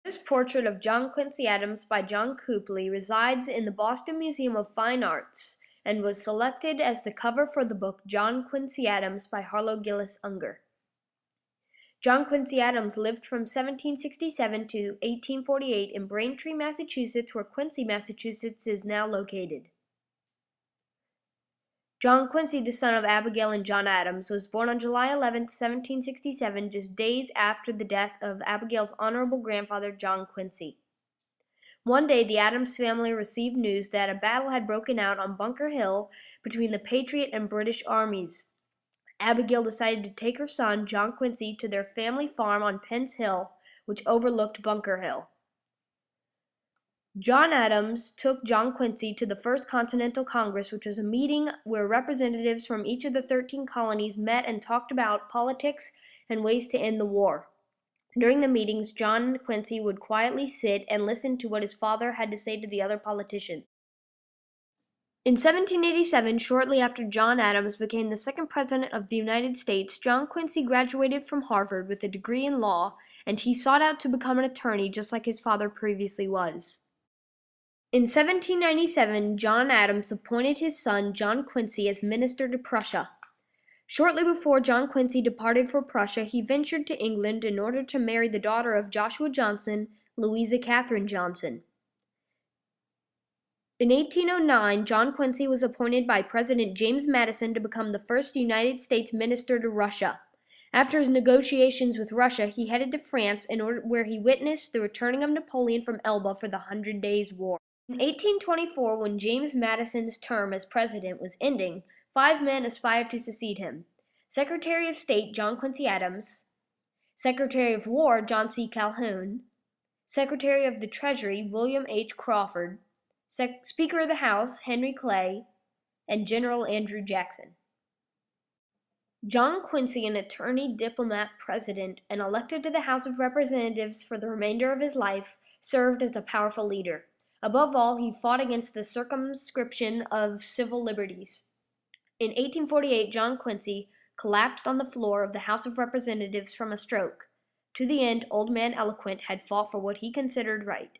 This portrait of John Quincy Adams by John Copley resides in the Boston Museum of Fine Arts and was selected as the cover for the book John Quincy Adams by Harlow Gillis Unger. John Quincy Adams lived from 1767 to 1848 in Braintree, Massachusetts, where Quincy, Massachusetts is now located. John Quincy, the son of Abigail and John Adams, was born on July 11, 1767, just days after the death of Abigail's honorable grandfather, John Quincy. One day, the Adams family received news that a battle had broken out on Bunker Hill between the Patriot and British armies. Abigail decided to take her son, John Quincy, to their family farm on Penn's Hill, which overlooked Bunker Hill. John Adams took John Quincy to the First Continental Congress, which was a meeting where representatives from each of the 13 colonies met and talked about politics and ways to end the war. During the meetings, John Quincy would quietly sit and listen to what his father had to say to the other politicians. In 1787, shortly after John Adams became the second president of the United States, John Quincy graduated from Harvard with a degree in law, and he sought out to become an attorney just like his father previously was. In 1797, John Adams appointed his son, John Quincy, as minister to Prussia. Shortly before John Quincy departed for Prussia, he ventured to England in order to marry the daughter of Joshua Johnson, Louisa Catherine Johnson. In 1809, John Quincy was appointed by President James Madison to become the first United States minister to Russia. After his negotiations with Russia, he headed to France where he witnessed the returning of Napoleon from Elba for the 100 Days' War. In 1824, when James Madison's term as president was ending, 5 men aspired to succeed him: Secretary of State John Quincy Adams, Secretary of War John C. Calhoun, Secretary of the Treasury William H. Crawford, Speaker of the House Henry Clay, and General Andrew Jackson. John Quincy, an attorney, diplomat, president, and elected to the House of Representatives for the remainder of his life, served as a powerful leader. Above all, he fought against the circumscription of civil liberties. In 1848, John Quincy collapsed on the floor of the House of Representatives from a stroke. To the end, Old Man Eloquent had fought for what he considered right.